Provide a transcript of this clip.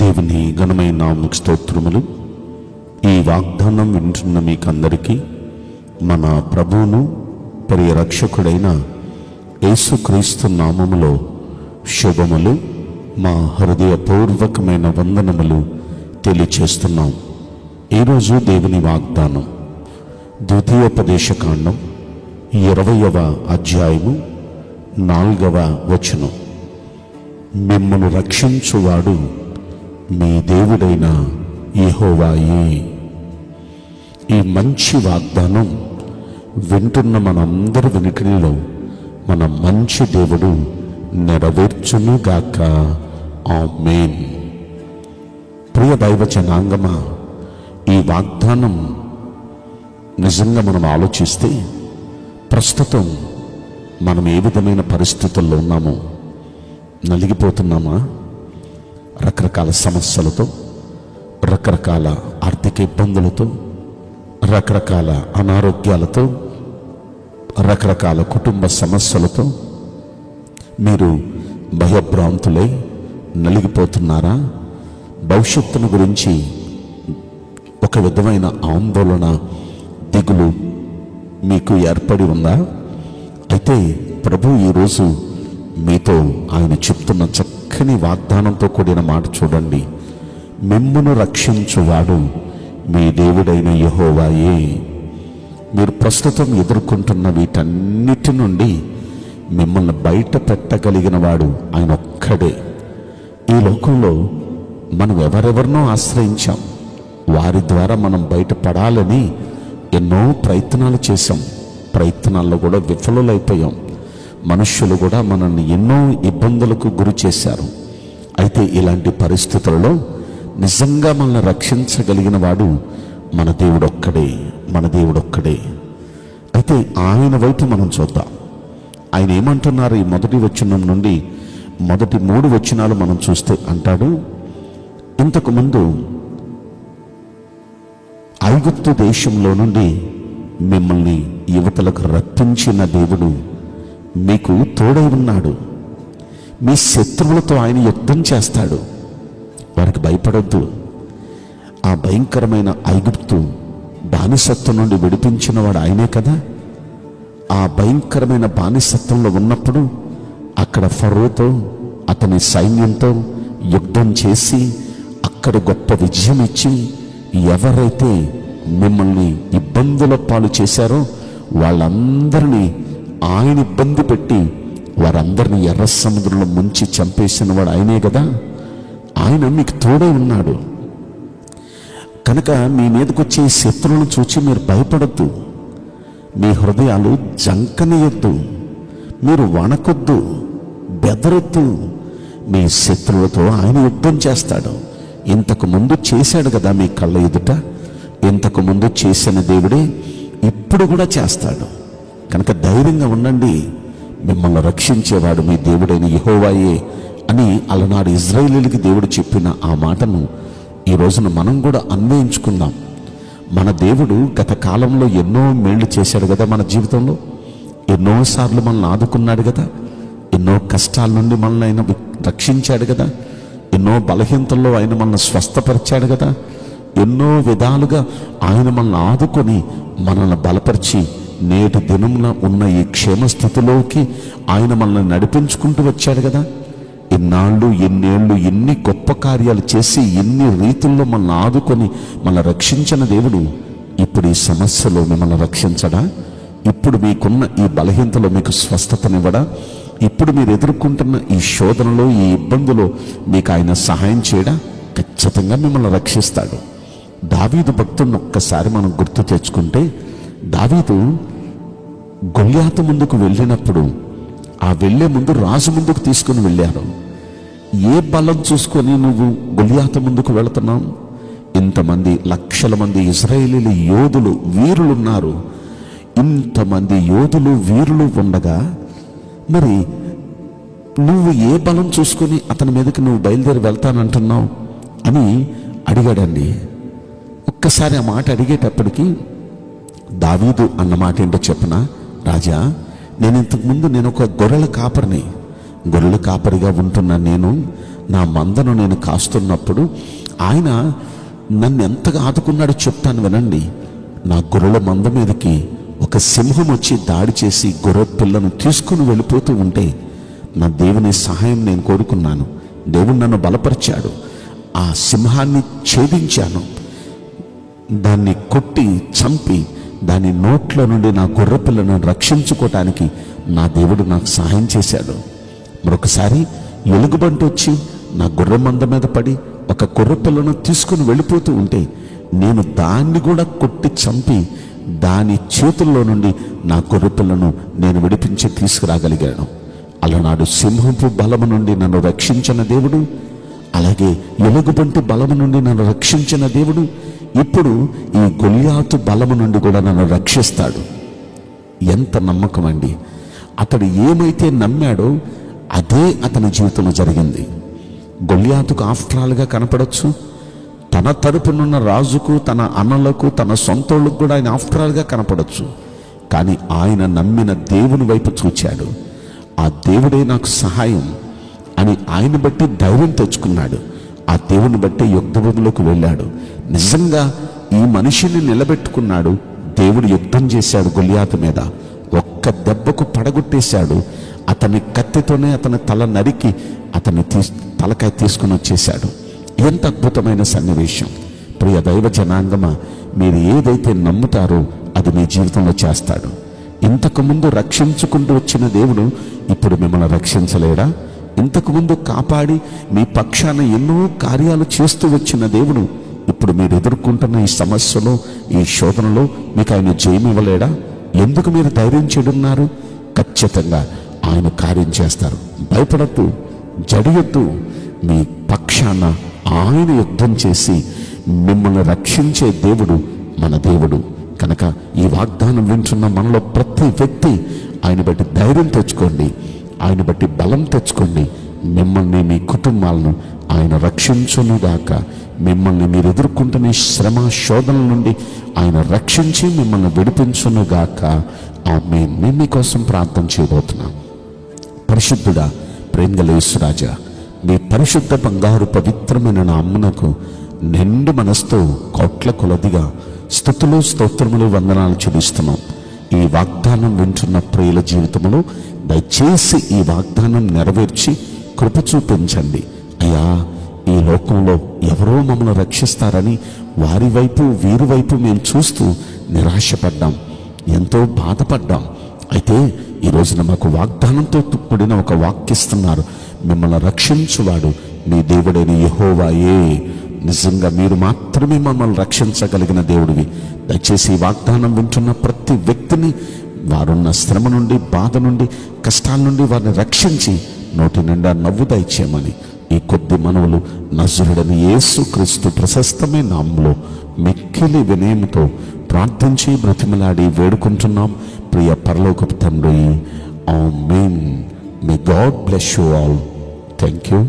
దేవుని ఘనమైన నామముకు స్తోత్రములు. ఈ వాగ్దానం వింటున్న మీకందరికీ మన ప్రభువును ప్రియ రక్షకుడైన యేసుక్రీస్తు నామములో శుభములు, మా హృదయపూర్వకమైన వందనములు తెలియచేస్తున్నాం. ఈరోజు దేవుని వాగ్దానం ద్వితీయోపదేశకాండం 20వ అధ్యాయము 4వ వచనం. మిమ్మల్ని రక్షించువాడు మీ దేవుడైన యెహోవాయే. ఈ మంచి వాగ్దానం వింటున్న మనందరి వెనుకలో మన మంచి దేవుడు నెరవేర్చునుగాక. ఆమేన్. ప్రియ దైవ జనాంగమా, ఈ వాగ్దానం నిజంగా మనం ఆలోచిస్తే ప్రస్తుతం మనం ఏ విధమైన పరిస్థితుల్లో ఉన్నామో, నలిగిపోతున్నామా? రకరకాల సమస్యలతో, రకరకాల ఆర్థిక ఇబ్బందులతో, రకరకాల అనారోగ్యాలతో, రకరకాల కుటుంబ సమస్యలతో మీరు భయభ్రాంతులై నలిగిపోతున్నారా? భవిష్యత్తును గురించి ఒక విధమైన ఆందోళన, దిగులు మీకు ఏర్పడి ఉందా? అయితే ప్రభు ఈరోజు మీతో ఆయన చెప్తున్న చక్కని వాగ్దానంతో కూడిన మాట చూడండి. మిమ్మును రక్షించువాడు మీ దేవుడైన యెహోవాయే. మీరు ప్రస్తుతం ఎదుర్కొంటున్న వీటన్నిటి నుండి మిమ్మల్ని బయట పెట్టగలిగిన వాడు ఆయన ఒక్కడే. ఈ లోకంలో మనం ఎవరెవరినో ఆశ్రయించాం, వారి ద్వారా మనం బయటపడాలని ఎన్నో ప్రయత్నాలు చేశాం. ప్రయత్నాల్లో కూడా విఫలులైపోయాం. మనుష్యులు కూడా మనల్ని ఎన్నో ఇబ్బందులకు గురి చేశారు. అయితే ఇలాంటి పరిస్థితులలో నిజంగా మనల్ని రక్షించగలిగిన వాడు మన దేవుడొక్కడే, మన దేవుడొక్కడే. అయితే ఆయన వైపు మనం చూద్దాం. ఆయన ఏమంటున్నారు? ఈ మొదటి వచనం నుండి మొదటి 3 వచనాలు మనం చూస్తే అంటాడు, ఇంతకుముందు ఐగుప్తు దేశంలో నుండి మిమ్మల్ని యువతలకు రప్పించిన దేవుడు మీకు తోడై ఉన్నాడు. మీ శత్రువులతో ఆయన యుద్ధం చేస్తాడు. వారికి భయపడొద్దు. ఆ భయంకరమైన ఐగుప్తు బానిసత్వం నుండి విడిపించిన వాడు ఆయనే కదా. ఆ భయంకరమైన బానిసత్వంలో ఉన్నప్పుడు అక్కడ ఫరోతో అతని సైన్యంతో యుద్ధం చేసి అక్కడ గొప్ప విజయం ఇచ్చి ఎవరైతే మిమ్మల్ని ఇబ్బందుల పాలు చేశారో వాళ్ళందరినీ ఆయన ఇబ్బంది పెట్టి వారందరినీ ఎర్ర సముద్రంలో ముంచి చంపేసిన వాడు ఆయనే కదా. ఆయన మీకు తోడై ఉన్నాడు కనుక మీ మీదకి వచ్చే శత్రువులను చూచి మీరు భయపడద్దు. మీ హృదయాలు జంకనీయొద్దు. మీరు వణకొద్దు, బెదరొద్దు. మీ శత్రువులతో ఆయన యుద్ధం చేస్తాడు. ఇంతకు ముందు చేశాడు కదా మీ కళ్ళ ఎదుట. ఇంతకు ముందు చేసిన దేవుడే ఇప్పుడు కూడా చేస్తాడు. కనుక ధైర్యంగా ఉండండి. మిమ్మల్ని రక్షించేవాడు మీ దేవుడైన యెహోవాయే అని అలనాడు ఇజ్రాయేలీయులకి దేవుడు చెప్పిన ఆ మాటను ఈ రోజున మనం కూడా అన్వయించుకుందాం. మన దేవుడు గత కాలంలో ఎన్నో మేళ్లు చేశాడు కదా. మన జీవితంలో ఎన్నోసార్లు మనల్ని ఆదుకున్నాడు కదా. ఎన్నో కష్టాల నుండి మనల్ని ఆయన రక్షించాడు కదా. ఎన్నో బలహీనతల్లో ఆయన మనల్ని స్వస్థపరిచాడు కదా. ఎన్నో విధాలుగా ఆయన మనల్ని ఆదుకొని మనల్ని బలపరిచి నేటి దినంలో ఉన్న ఈ క్షేమస్థితిలోకి ఆయన మనల్ని నడిపించుకుంటూ వచ్చాడు కదా. ఇన్నాళ్ళు, ఎన్నేళ్ళు, ఎన్ని గొప్ప కార్యాలు చేసి ఎన్ని రీతుల్లో మనల్ని ఆదుకొని మనల్ని రక్షించిన దేవుడు ఇప్పుడు ఈ సమస్యలో మిమ్మల్ని రక్షించడా? ఇప్పుడు మీకున్న ఈ బలహీనతలో మీకు స్వస్థతనివ్వడా? ఇప్పుడు మీరు ఎదుర్కొంటున్న ఈ శోధనలో, ఈ ఇబ్బందులో మీకు ఆయన సహాయం చేయడా? ఖచ్చితంగా మిమ్మల్ని రక్షిస్తాడు. దావీదు భక్తుడిని ఒక్కసారి మనం గుర్తు తెచ్చుకుంటే, దావీదు గొల్యాతు ముందుకు వెళ్ళినప్పుడు ఆ వెళ్ళే ముందు రాజు ముందుకు తీసుకుని వెళ్ళారు. ఏ బలం చూసుకొని నువ్వు గొల్యాతు ముందుకు వెళుతున్నావు? ఇంతమంది లక్షల మంది ఇశ్రాయేలీల యోధులు, వీరులు ఉన్నారు. ఇంతమంది యోధులు, వీరులు ఉండగా మరి నువ్వు ఏ బలం చూసుకొని అతని మీదకి నువ్వు బయలుదేరి వెళ్తానంటున్నావు అని అడిగాడండి. ఒక్కసారి ఆ మాట అడిగేటప్పటికి దావీదు అన్న మాట ఏంటో చెప్పనా? రాజా, నేను ఇంతకుముందు నేను ఒక గొర్రెల కాపరిని, గొర్రెల కాపరిగా ఉంటున్న నేను నా మందను నేను కాస్తున్నప్పుడు ఆయన నన్ను ఎంతగా ఆదుకున్నాడో చెప్తాను వినండి. నా గొర్రెల మంద మీదకి ఒక సింహం వచ్చి దాడి చేసి గొర్రె పిల్లను తీసుకుని వెళ్ళిపోతూ ఉంటే నా దేవుని సహాయం నేను కోరుకున్నాను. దేవుడు నన్ను బలపరిచాడు. ఆ సింహాన్ని ఛేదించాను. దాన్ని కొట్టి చంపి దాని నోట్లో నుండి నా గొర్రె పిల్లను రక్షించుకోవటానికి నా దేవుడు నాకు సహాయం చేశాడు. మరొకసారి ఎలుగుబంటి వచ్చి నా గొర్రె మంద మీద పడి ఒక గొర్రె పిల్లను తీసుకుని వెళ్ళిపోతూ ఉంటే నేను దాన్ని కూడా కొట్టి చంపి దాని చేతుల్లో నుండి నా గొర్రె పిల్లను నేను విడిపించి తీసుకురాగలిగాను. అలనాడు సింహపు బలము నుండి నన్ను రక్షించిన దేవుడు, అలాగే ఎలుగుబంటి బలము నుండి నన్ను రక్షించిన దేవుడు ఇప్పుడు ఈ గొల్యాతు బలము నుండి కూడా నన్ను రక్షిస్తాడు. ఎంత నమ్మకం అండి! అతడు ఏమైతే నమ్మాడో అదే అతని జీవితంలో జరిగింది. గొల్యాతుకు ఆఫ్టరాల్గా కనపడవచ్చు, తన తరపునున్న రాజుకు, తన అన్నలకు, తన సొంతోళ్ళకు కూడా ఆయన ఆఫ్టరాల్గా కనపడవచ్చు. కానీ ఆయన నమ్మిన దేవుని వైపు చూచాడు. ఆ దేవుడే నాకు సహాయం అని ఆయన బట్టి ధైర్యం తెచ్చుకున్నాడు. ఆ దేవుని బట్టి యుద్ధభూమిలోకి వెళ్ళాడు. నిజంగా ఈ మనిషిని నిలబెట్టుకున్నాడు. దేవుడు యుద్ధం చేశాడు గొల్యాతు మీద. ఒక్క దెబ్బకు పడగొట్టేశాడు. అతని కత్తితోనే అతని తల నరికి అతన్ని తలకాయ తీసుకుని వచ్చేశాడు. ఎంత అద్భుతమైన సన్నివేశం! ప్రియ దైవ జనాంగమా, మీరు ఏదైతే నమ్ముతారో అది మీ జీవితంలో చేస్తాడు. ఇంతకుముందు రక్షించుకుంటూ వచ్చిన దేవుడు ఇప్పుడు మిమ్మల్ని రక్షించలేడా? ఇంతకుముందు కాపాడి మీ పక్షాన ఎన్నో కార్యాలు చేస్తూ వచ్చిన దేవుడు ఇప్పుడు మీరు ఎదుర్కొంటున్న ఈ సమస్యలో, ఈ శోధనలో మీకు ఆయన జయం ఇవ్వలేడా? ఎందుకు మీరు ధైర్యం చెడున్నారు? ఖచ్చితంగా ఆయన కార్యం చేస్తారు. భయపడద్దు, జడియొద్దు. మీ పక్షాన ఆయన యుద్ధం చేసి మిమ్మల్ని రక్షించే దేవుడు మన దేవుడు కనుక ఈ వాగ్దానం వింటున్న మనలో ప్రతి వ్యక్తి ఆయన బట్టి ధైర్యం తెచ్చుకోండి, ఆయన బట్టి బలం తెచ్చుకోండి. మిమ్మల్ని, మీ కుటుంబాలను ఆయన రక్షించునుగాక. మిమ్మల్ని మీరు ఎదుర్కొంటున్న శ్రమ శోధనల నుండి ఆయన రక్షించి మిమ్మల్ని విడిపించునుగాక. ఆమేన్. నేను మీకోసం ప్రార్థన చేయబోతున్నాను. పరిశుద్ధుడా, ప్రేమగల యేసురాజా, మీ పరిశుద్ధ బంగారు పవిత్రమైన నామమునకు నిండు మనసుతో కోట్ల కొలదిగా స్తుతులు, స్తోత్రములు, వందనాలు చెల్లిస్తున్నాం. ఈ వాగ్దానం వింటున్న ప్రియుల జీవితంలో దయచేసి ఈ వాగ్దానం నెరవేర్చి కృప చూపించండి అయ్యా. ఈ లోకంలో ఎవరో మమ్మల్ని రక్షిస్తారని వారి వైపు వీరి వైపు మేము చూస్తూ నిరాశపడ్డాం, ఎంతో బాధపడ్డాం. అయితే ఈ రోజున మాకు వాగ్దానంతో కూడిన ఒక వాక్యిస్తున్నారు. మిమ్మల్ని రక్షించువాడు మీ దేవుడైన యెహోవాయే. నిజంగా మీరు మాత్రమే మమ్మల్ని రక్షించగలిగిన దేవుడివి. దయచేసి ఈ వాగ్దానం వింటున్న ప్రతి వ్యక్తిని వారున్న శ్రమ నుండి, బాధ నుండి, కష్టాల నుండి వారిని రక్షించి నోటి నిండా నవ్వు దయచేయమని ఈ కొద్ది మనవులు నజరుడైన యేసుక్రీస్తు ప్రశస్తమైన నామములో మిక్కిలి వినయముతో ప్రార్థించి బ్రతిమలాడి వేడుకుంటున్నాం ప్రియ పరలోకపు తండ్రి. Amen. May God bless you all. Thank you.